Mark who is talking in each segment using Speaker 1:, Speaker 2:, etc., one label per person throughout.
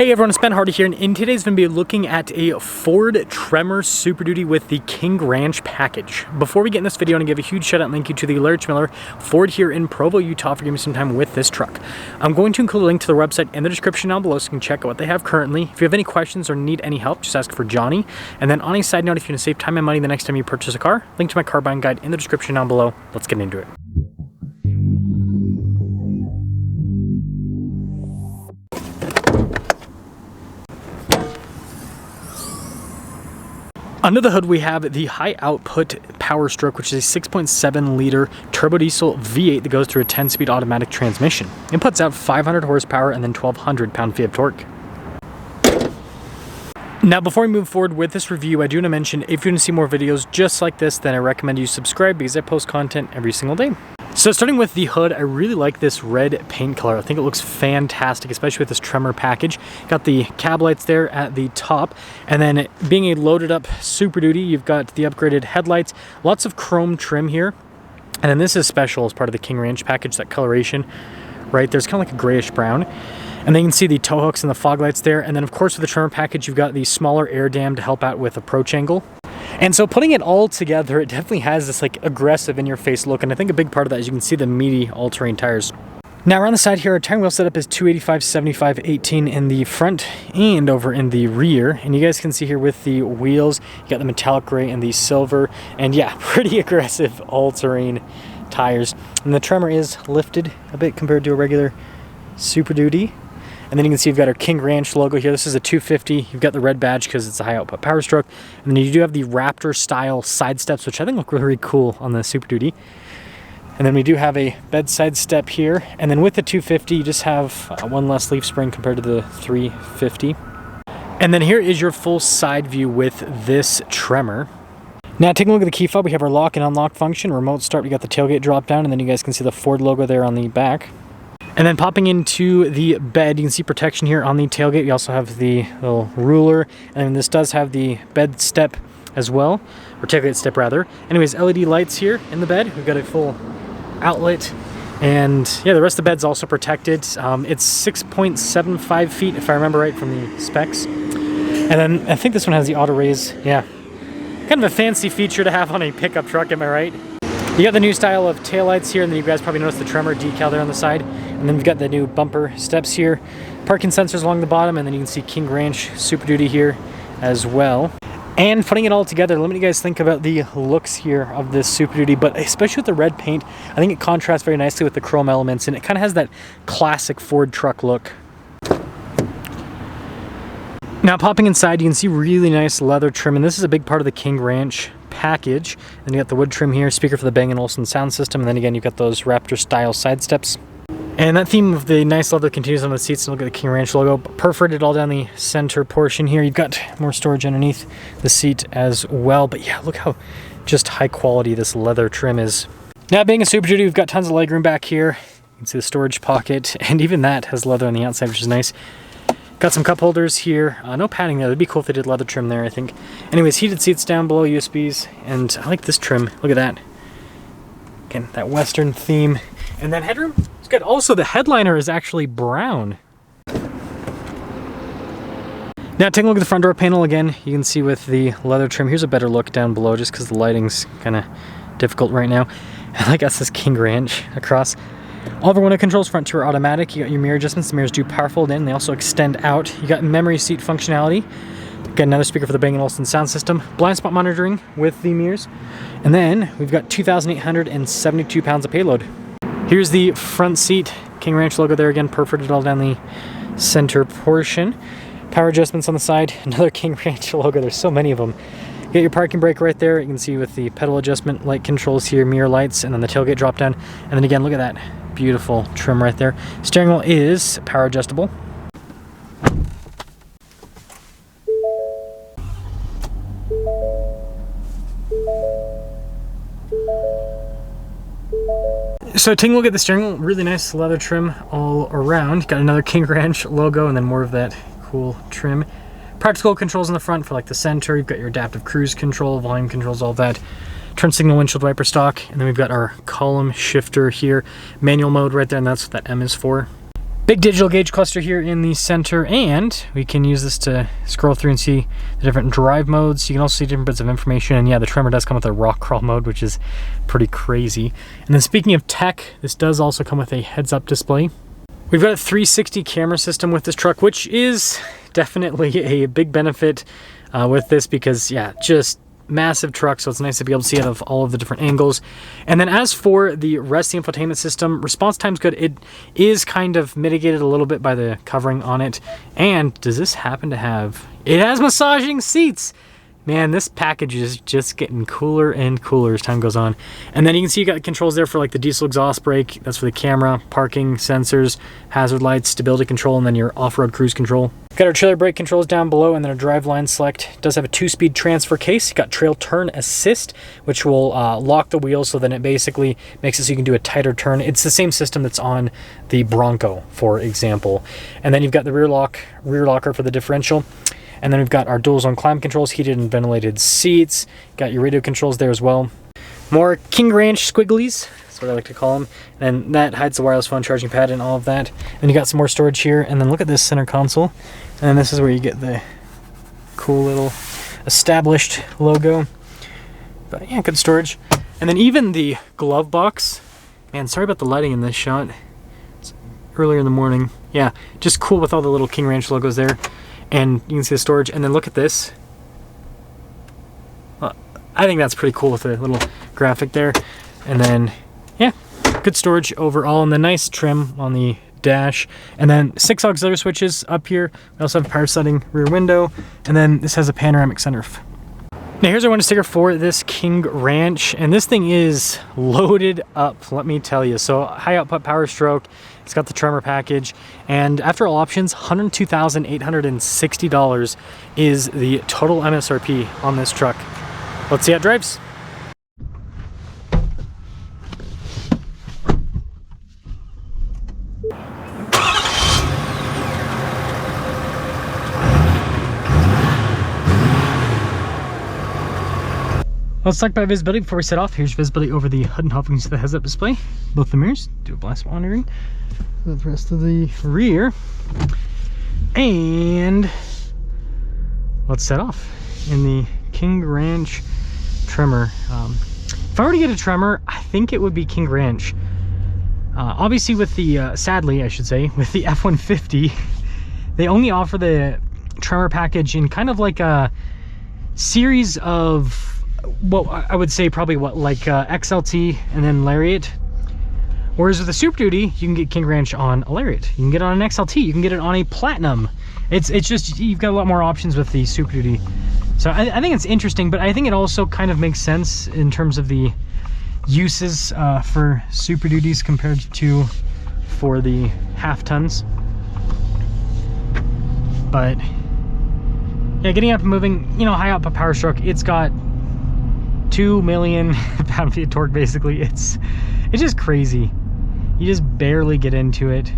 Speaker 1: Hey everyone, it's Ben Hardy here, and in today's video, we'll be looking at a Ford Tremor Super Duty with the King Ranch package. Before we get in this video, I want to give a huge shout out and thank you to the Larry Miller Ford here in Provo, Utah for giving me some time with this truck. I'm going to include a link to the website in the description down below so you can check out what they have currently. If you have any questions or need any help, just ask for Johnny. And then on a side note, if you want to save time and money the next time you purchase a car, link to my car buying guide in the description down below. Let's get into it. Under the hood, we have the high output Power Stroke, which is a 6.7 liter turbo diesel V8 that goes through a 10-speed automatic transmission. It puts out 500 horsepower and then 1,200 pound-feet of torque. Now, before we move forward with this review, I do want to mention if you want to see more videos just like this, then I recommend you subscribe because I post content every single day. So starting with the hood, I really like this red paint color. I think it looks fantastic, especially with this Tremor package. Got the cab lights there at the top, and then being a loaded up Super Duty, you've got the upgraded headlights, lots of chrome trim here. And then this is special as part of the King Ranch package, that coloration right there's kind of like a grayish brown. And then you can see the tow hooks and the fog lights there. And then of course with the Tremor package, you've got the smaller air dam to help out with approach angle. And so putting it all together, it definitely has this like aggressive in-your-face look, and I think a big part of that is you can see the meaty all-terrain tires. Now around the side here, our tire wheel setup is 285, 75, 18 in the front and over in the rear. And you guys can see here with the wheels, you got the metallic gray and the silver, and yeah, pretty aggressive all-terrain tires. And the Tremor is lifted a bit compared to a regular Super Duty. And then you can see you've got our King Ranch logo here. This is a 250. You've got the red badge because it's a high output Power Stroke. And then you do have the Raptor style side steps, which I think look really cool on the Super Duty. And then we do have a bedside step here. And then with the 250, you just have one less leaf spring compared to the 350. And then here is your full side view with this Tremor. Now taking a look at the key fob, we have our lock and unlock function, remote start, we got the tailgate drop down, and then you guys can see the Ford logo there on the back. And then popping into the bed, you can see protection here on the tailgate. We also have the little ruler, and this does have the bed step as well, or tailgate step rather. Anyways, LED lights here in the bed. We've got a full outlet, and yeah, the rest of the bed's also protected. It's 6.75 feet, if I remember right from the specs. And then I think this one has the auto raise. Yeah, kind of a fancy feature to have on a pickup truck, am I right? You got the new style of taillights here, and then you guys probably noticed the Tremor decal there on the side. And then we've got the new bumper steps here, parking sensors along the bottom, and then you can see King Ranch Super Duty here as well. And putting it all together, let me you guys think about the looks here of this Super Duty, but especially with the red paint, I think it contrasts very nicely with the chrome elements, and it kind of has that classic Ford truck look. Now popping inside, you can see really nice leather trim, and this is a big part of the King Ranch package. And you got the wood trim here, speaker for the Bang & Olufsen sound system, and then again you've got those Raptor style side steps. And that theme of the nice leather continues on the seats, and look at the King Ranch logo perforated all down the center portion here. You've got more storage underneath the seat as well, but yeah, look how just high quality this leather trim is. Now being a Super Duty, we've got tons of legroom back here. You can see the storage pocket, and even that has leather on the outside, which is nice. Got some cup holders here. No padding there. It'd be cool if they did leather trim there, I think. Anyways, heated seats down below, USBs, and I like this trim. Look at that. Again, that Western theme. And then headroom, it's good. Also, the headliner is actually brown. Now, taking a look at the front door panel again, you can see with the leather trim, here's a better look down below just because the lighting's kind of difficult right now. And I guess this King Ranch across. All the window controls, front two are automatic. You got your mirror adjustments. The mirrors do power fold in. They also extend out. You got memory seat functionality. Got another speaker for the Bang & Olufsen sound system. Blind spot monitoring with the mirrors. And then we've got 2,872 pounds of payload. Here's the front seat. King Ranch logo there again, perforated all down the center portion. Power adjustments on the side. Another King Ranch logo. There's so many of them. You got your parking brake right there. You can see with the pedal adjustment, light controls here, mirror lights, and then the tailgate drop down. And then again, look at that beautiful trim right there. Steering wheel is power adjustable. So taking a look at the steering wheel, really nice leather trim all around. Got another King Ranch logo and then more of that cool trim. Practical controls in the front for like the center. You've got your adaptive cruise control, volume controls, all that. Turn signal, windshield wiper stock, and then we've got our column shifter here. Manual mode right there, and that's what that M is for. Big digital gauge cluster here in the center, and we can use this to scroll through and see the different drive modes. You can also see different bits of information, and yeah, the Tremor does come with a rock crawl mode, which is pretty crazy. And then speaking of tech, this does also come with a heads-up display. We've got a 360 camera system with this truck, which is definitely a big benefit with this because, yeah, just massive truck, so it's nice to be able to see out of all of the different angles. And then as for the rest of the infotainment system, response time's good. It is kind of mitigated a little bit by the covering on it. And does this happen to have... It has massaging seats! Man, this package is just getting cooler and cooler as time goes on. And then you can see you got controls there for like the diesel exhaust brake. That's for the camera, parking sensors, hazard lights, stability control, and then your off-road cruise control. Got our trailer brake controls down below, and then our drive line select. It does have a 2-speed transfer case. You got trail turn assist, which will lock the wheel, so then it basically makes it so you can do a tighter turn. It's the same system that's on the Bronco, for example. And then you've got the rear locker for the differential. And then we've got our dual zone climate controls, heated and ventilated seats. Got your radio controls there as well. More King Ranch squigglies, that's what I like to call them. And that hides the wireless phone charging pad and all of that. Then you got some more storage here. And then look at this center console. And then this is where you get the cool little established logo. But yeah, good storage. And then even the glove box. Man, sorry about the lighting in this shot. It's earlier in the morning. Yeah, just cool with all the little King Ranch logos there. And you can see the storage, and then look at this. Well, I think that's pretty cool with the little graphic there. And then, yeah, good storage overall, and the nice trim on the dash. And then 6 auxiliary switches up here. We also have a power setting rear window, and then this has a panoramic sunroof. Now here's our window sticker for this King Ranch, and this thing is loaded up, let me tell you. So high output power stroke, it's got the Tremor package, and after all options, $102,860 is the total MSRP on this truck. Let's see how it drives. Let's talk about visibility before we set off. Here's visibility over the hood and hop. You can see the heads-up display, both the mirrors, do a blind spot monitoring, the rest of the rear, and let's set off in the King Ranch Tremor. If I were to get a Tremor, I think it would be King Ranch. Obviously with the, sadly I should say, with the F-150, they only offer the Tremor package in kind of like a series of, well, I would say probably what, like XLT and then Lariat. Whereas with the Super Duty, you can get King Ranch on a Lariat. You can get it on an XLT. You can get it on a Platinum. It's just, you've got a lot more options with the Super Duty. So I think it's interesting, but I think it also kind of makes sense in terms of the uses for Super Duties compared to for the half tons. But yeah, getting up and moving, you know, high output power stroke, it's got 2 million pound-feet of torque basically. It's just crazy. You just barely get into it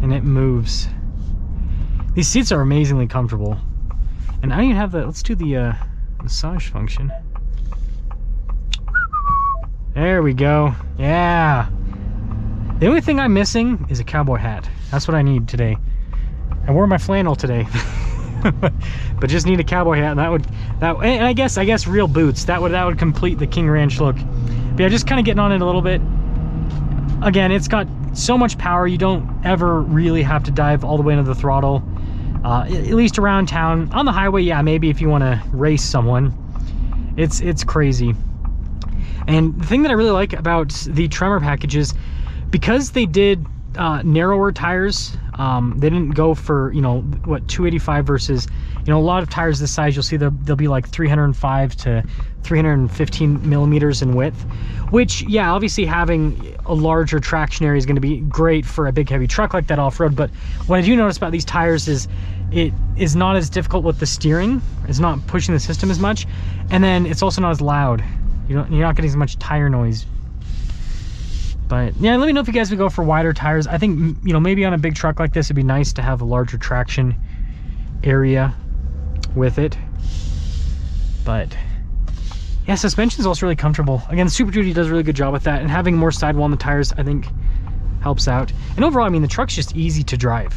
Speaker 1: and it moves. These seats are amazingly comfortable, and I don't even have the, let's do the massage function. There we go. Yeah, the only thing I'm missing is a cowboy hat. That's what I need today. I wore my flannel today. But just need a cowboy hat, and and I guess real boots. That would complete the King Ranch look. But yeah, just kind of getting on it a little bit. Again, it's got so much power, you don't ever really have to dive all the way into the throttle. At least around town. On the highway, yeah, maybe if you want to race someone. It's crazy. And the thing that I really like about the Tremor package is because they did narrower tires. They didn't go for, you know, what, 285 versus, you know, a lot of tires this size, you'll see they'll be like 305 to 315 millimeters in width, which, yeah, obviously having a larger traction area is going to be great for a big heavy truck like that off-road. But what I do notice about these tires is it is not as difficult with the steering. It's not pushing the system as much, and then it's also not as loud. You're not getting as much tire noise. But yeah, let me know if you guys would go for wider tires. I think, you know, maybe on a big truck like this, it'd be nice to have a larger traction area with it. But yeah, suspension is also really comfortable. Again, the Super Duty does a really good job with that, and having more sidewall on the tires, I think, helps out. And overall, I mean, the truck's just easy to drive.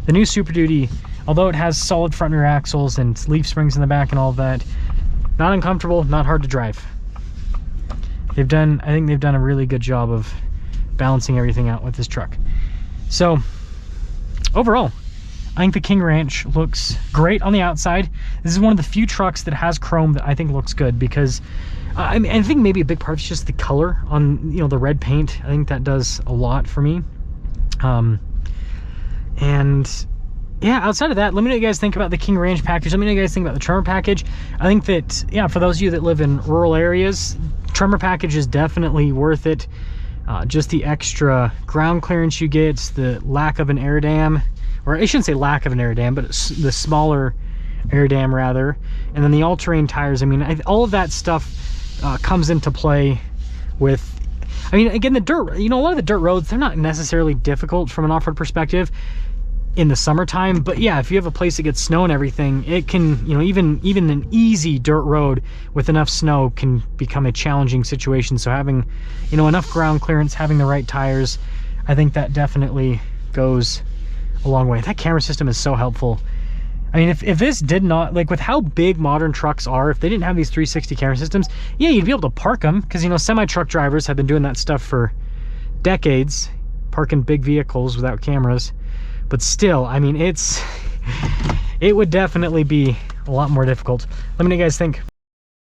Speaker 1: The new Super Duty, although it has solid front and rear axles and leaf springs in the back and all of that, not uncomfortable, not hard to drive. I think they've done a really good job of balancing everything out with this truck. So overall, I think the King Ranch looks great on the outside. This is one of the few trucks that has chrome that I think looks good, because I mean, I think maybe a big part is just the color on, you know, the red paint. I think that does a lot for me. And yeah, outside of that, let me know what you guys think about the King Ranch package. Let me know what you guys think about the Tremor package. I think that, yeah, for those of you that live in rural areas, Tremor package is definitely worth it. Just the extra ground clearance you get, the lack of an air dam, or I shouldn't say lack of an air dam, but the smaller air dam rather, and then the all-terrain tires. I mean, all of that stuff comes into play with, I mean, again, the dirt, you know, a lot of the dirt roads, they're not necessarily difficult from an off-road perspective in the summertime, but yeah, if you have a place that gets snow and everything, it can, you know, even an easy dirt road with enough snow can become a challenging situation. So having, you know, enough ground clearance, having the right tires, I think that definitely goes a long way. That camera system is so helpful. I mean, if this did not, like, with how big modern trucks are, if they didn't have these 360 camera systems, yeah, you'd be able to park them, because, you know, semi-truck drivers have been doing that stuff for decades, parking big vehicles without cameras. But still, I mean, it would definitely be a lot more difficult. Let me know what you guys think.